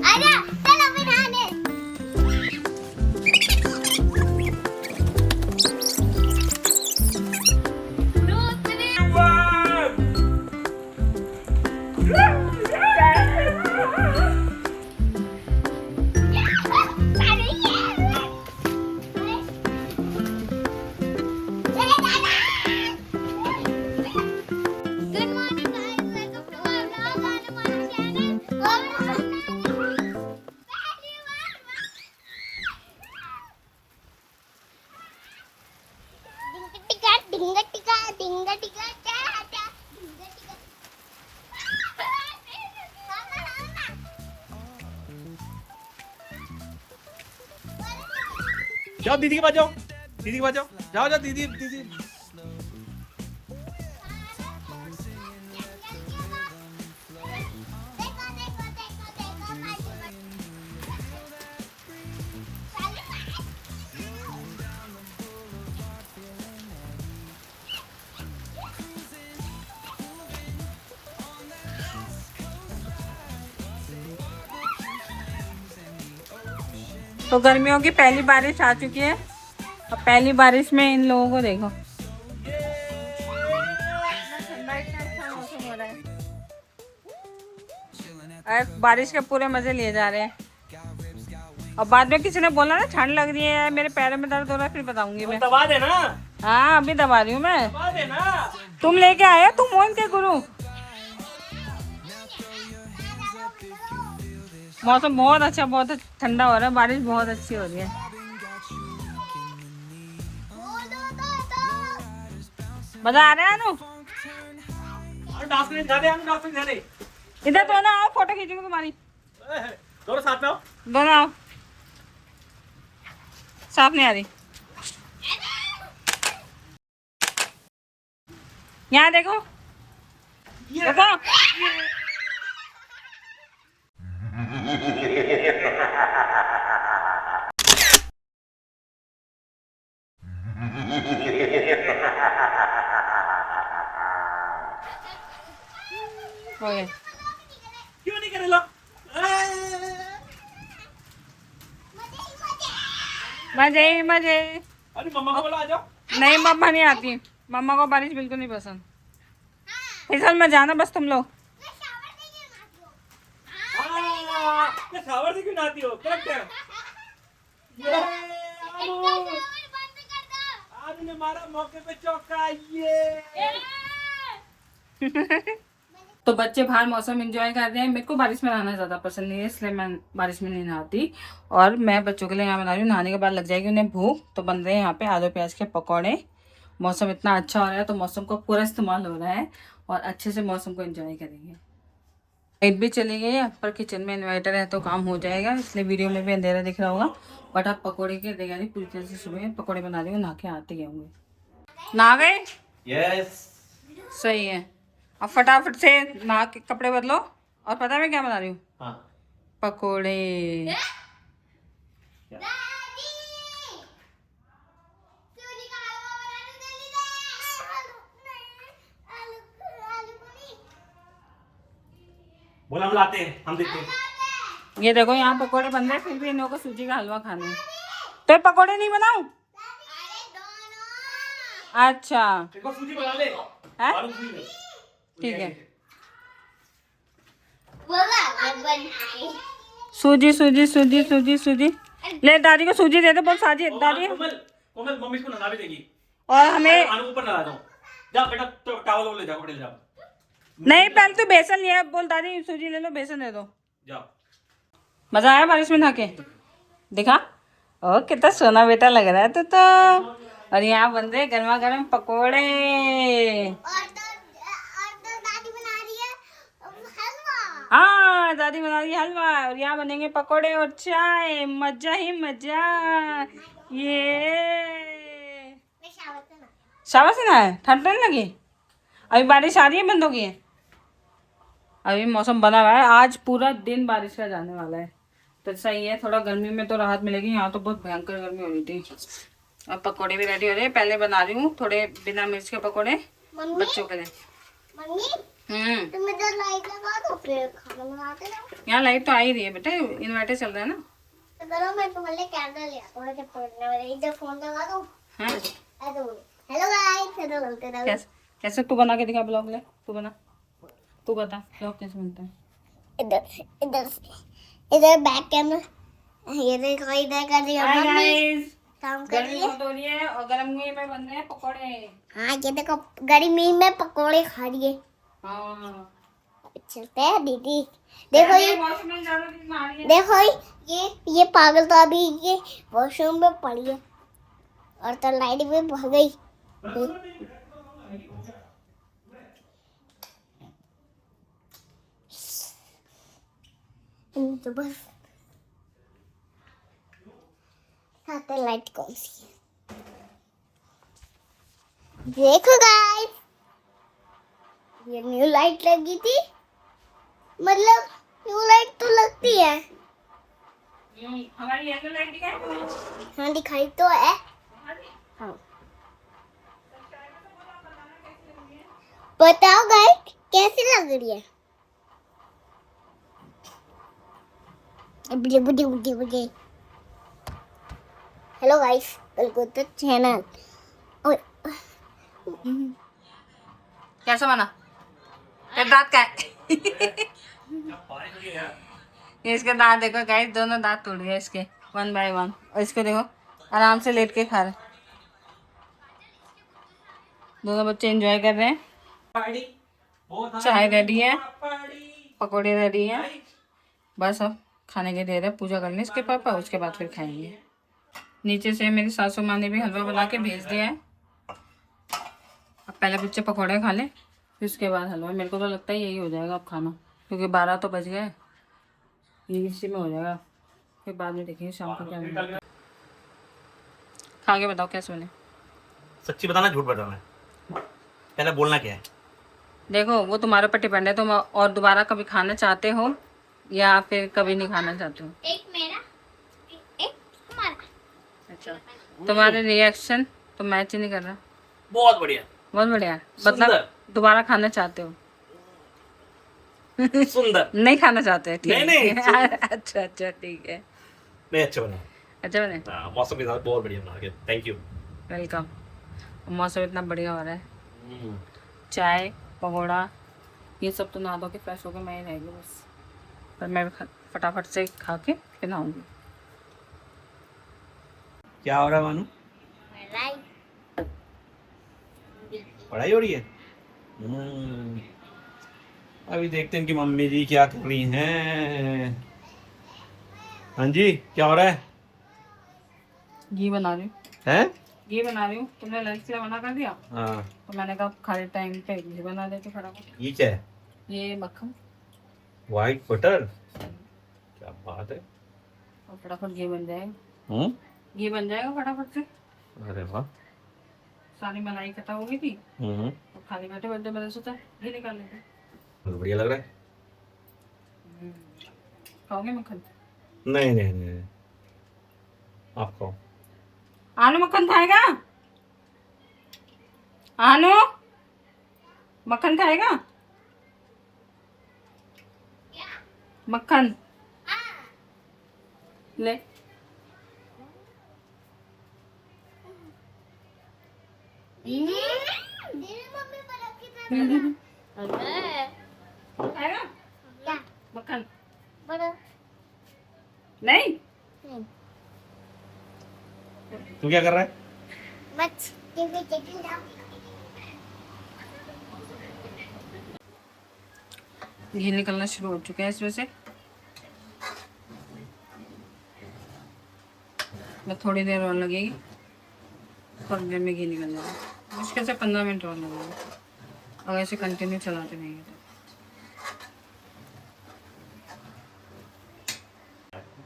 आजा चलो अभी नहाने। जाओ दीदी के पास जाओ, दीदी के पास जाओ, जाओ जाओ दीदी दीदी। तो गर्मियों की पहली बारिश आ चुकी है और पहली बारिश में इन लोगों को देखो। बारिश के पूरे मजे लिए जा रहे हैं। और बाद में किसी ने बोला ना ठंड लग रही है, मेरे पैरों में दर्द हो रहा है, फिर बताऊंगी मैं। दबा देना। हाँ अभी दबा रही हूँ मैं। दबा देना। तुम लेके आए, तुम मोहन के गुरु। मौसम बहुत अच्छा, बहुत ठंडा हो रहा है, बारिश बहुत अच्छी हो रही है। मजा आ रहा है अनु? इधर दोनों आओ, फोटो खींचूंगी तुम्हारी। दोनों साथ में आओ। दोनों आओ। साफ नहीं आ रही। यहाँ देखो, देखो। हो गया। क्यों नहीं करे लो? मजे ही मजे। अरे मम्मा को बोला आ जाओ। नहीं मम्मा नहीं आती, मम्मा को बारिश बिल्कुल नहीं पसंद। फिसल मत जाना बस तुम लोग। शावर से क्यों नहाती हो? करेक्ट है। आज ने मारा मौके पे चौका। ये तो बच्चे बाहर मौसम एंजॉय कर रहे हैं। मेरे को बारिश में नहाना ज़्यादा पसंद नहीं है, इसलिए मैं बारिश में नहीं नहाती। और मैं बच्चों के लिए यहाँ बना रही हूँ, नहाने के बाद लग जाएगी उन्हें भूख, तो बन रहे हैं यहाँ पे आलू प्याज के पकौड़े। मौसम इतना अच्छा हो रहा है तो मौसम का पूरा इस्तेमाल हो रहा है और अच्छे से मौसम को एंजॉय करेंगे। लाइट भी चली गई है, पर किचन में इन्वर्टर है तो काम हो जाएगा, इसलिए वीडियो में भी अंधेरा दिख रहा होगा। बट आप पकौड़े की तैयारी पूरी तरह से सुबह पकौड़े बना रही हूँ, नहा के आते ही होंगे। नहा गए? यस सही है। अब फटाफट से नहा के कपड़े बदलो। और पता है मैं क्या बना रही हूँ? हाँ पकोड़े। बोला हम लाते हैं, हम देते हैं। ये देखो यहाँ पकोड़े बन रहे हैं, फिर भी इन लोगों को सूजी का हलवा खाना है। तो पकोड़े नहीं बनाऊं? अच्छा देखो सूजी बना ले। है? आलू सूजी ले। ठीक है। सूजी सूजी सूजी सूजी सूजी सूजी ले, दादी को सूजी दे दे। बोल साजी दादी। कोमल कोमल मम्मी इसको नहा भी देगी। और हमें आलू ऊपर नहा दो। जा बेटा टॉवल ले जाओ, कपड़े ले जाओ। नहीं, पहले तू बेसन लिया। बोल दादी सूजी ले लो, बेसन दे दो। जाओ। मजा आया बारिश में नहा के? दिखा ओ कितना सोना बेटा लग रहा है तू तो। और यहाँ बन रहे गर्मा गर्म पकोड़े। दादी बना रही है हलवा। हाँ दादी बना रही है हलवा, और यहाँ बनेंगे पकोड़े और चाय। मजा ही मजा। ये शाबाश है ना? ठंड नहीं लगी? अभी बारिश आ रही है, बंद हो गई है? अभी मौसम बना हुआ है, आज पूरा दिन बारिश का जाने वाला है, तो सही है। थोड़ा गर्मी में तो राहत मिलेगी, यहाँ तो बहुत भयंकर गर्मी हो रही थी। अब पकोड़े भी रेडी हो रहे हैं। पहले बना रही हूँ थोड़े बिना मिर्च के पकोड़े बच्चों के लिए। तुम इधर लाइट लगा दो फिर खाना बनाते रहो। यहाँ लाइट तो आ ही रही है बेटा, इन्वर्टर चल रहा है ना। तो चलो मैं तुम्हारे लिए कैमरा ले आता हूँ, पढ़ने वाले इधर फोन लगा दो। हाँ हेलो गाइस, हेलो बोलते रहो। कैसे कैसे तू बना के दिखा ब्लॉग ले, तू बना, तू बता ब्लॉग कैसे बनता है। इधर बैक कैमरा, ये देखो इधर कर दिया हाय मम्मी, गाइस, काम कर गर्मी रही है। बहुत हो रही है और गर्म हुई में बन रहे हैं पकौड़े। हाँ ये देखो गर्मी में पकोड़े खा रही है। हाँ चलते हैं दीदी। देखो ये, मौसम में ज्यादा दिन आ रही है। देखो ये पागल तो अभी ये वॉशरूम में पड़ी है और तो लाइट भी भाग गई। तो बस खाते लाइट कौन सी है? देखो गाइस, ये न्यू लाइट लगी थी, मतलब न्यू लाइट तो लगती है। हमारी येलो लाइट दिखाई तुम्हें? हाँ दिखाई तो है। हाँ बताओ गाइस कैसी लग रही है? बुझे बुझे बुझे बुझे। Hello guys, welcome to channel. और कैसा बना? तेरे दांत का है? ये इसके दांत देखो गाइस, दोनों दांत टूट गए इसके 1 बाय 1। और इसको देखो आराम से लेट के खा रहे, दोनों बच्चे एंजॉय कर रहे हैं। चाय रेडी है, पकौड़े रेडी हैं, बस अब खाने के दे रहे। पूजा कर लें इसके पापा, उसके बाद फिर खाएंगे। नीचे से मेरी सासू माँ ने भी हलवा बना के भेज दिया है। अब पहले बच्चे पकौड़े खा लें फिर उसके बाद हलवा। मेरे को तो लगता है यही हो जाएगा अब खाना, क्योंकि 12 तो बज गए, ये इसी में हो जाएगा। फिर बाद में देखेंगे शाम को क्या बनेगा। खा के बताओ कैसे बने। सच्ची बताना झूठ बताना, पहले बोलना क्या है? देखो वो तुम्हारे ऊपर डिपेंड है, तुम और दोबारा कभी खाना चाहते हो या फिर कभी नहीं खाना चाहते हो। एक मेरा एक हमारा। अच्छा, तुम्हारे रिएक्शन तो मैच ही नहीं कर रहा। बहुत बढ़िया, बहुत बढ़िया, मतलब दोबारा खाना चाहते हो? सुंदर। नहीं खाना चाहते? ठीक है। नहीं, अच्छा अच्छा ठीक है। नहीं अच्छा बना। अच्छा बने, मौसम के साथ बहुत बढ़िया बना के, थैंक यू। वेलकम। मौसम इतना बढ़िया हो रहा है, चाय पकौड़ा ये सब तो नहा धो के फ्रेश होकर मैं ही रहेगी बस। पर मैं फटाफट से खा के फिर नहाऊंगी। क्या हो रहा है मानू? पढ़ाई हो रही है। अभी देखते हैं कि मम्मी जी क्या कर रही हैं। हाँ जी, क्या हो रहा है? घी बना रही हूँ। हैं? घी बना रही हूँ, तुमने लंच के लिए मना कर दिया हाँ। तो मैंने कहा खाली टाइम पे घी बना देते फटाफट। ये क्या है? ये मक्खन, व्हाइट बटर, क्या बात है। और फटाफट घी बन जाएगा। घी बन जाएगा फटाफट से। अरे वाह। सारी मलाई इकट्ठा हो गई थी तो खाली बैठे बैठे मैंने सोचा घी निकाल लेते। बहुत बढ़िया लग रहा है। खाओगे मक्खन? नहीं नहीं नहीं, आप खाओ। आलू मक्खन खाएगा? आलू मक्खन खाएगा? मक्खन ले। मम्मी पर रखी खाएगा क्या? मक्खन? बड़ा नहीं। तू क्या कर रहा है? बच टीवी चेकिंग डाउन। घी निकलना शुरू हो चुका है इसमें से। मैं थोड़ी देर और लगेगी, थोड़ी देर में घी निकल जाएगा। मुश्किल से 15 मिनट और लगेगा अगर ऐसे कंटिन्यू चलाते रहेंगे तो।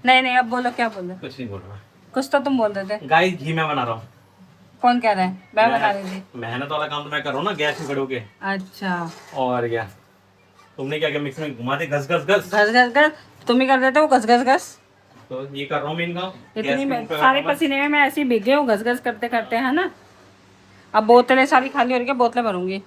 नहीं नहीं, अब बोलो क्या बोल रहे? कुछ नहीं बोल रहा। कुछ तो तुम बोल रहे थे। गाइस घी मैं बना रहा हूँ। कौन कह रहा है? मैं बना रही थी। मेहनत वाला काम तो मैं कर रहा हूँ ना, गैस में खड़े होके। अच्छा, और क्या तुमने क्या किया? मिक्स में घुमा दे, घस घस घस घस घस घस तुम ही कर देते हो, घस घस घस। तो ये कर रहा हूँ मैं इनका। इतनी सारे पसीने में मैं ऐसे ही भीग गई हूँ घस घस करते करते, है ना। अब बोतलें सारी खाली हो रही है, बोतलें भरूंगी।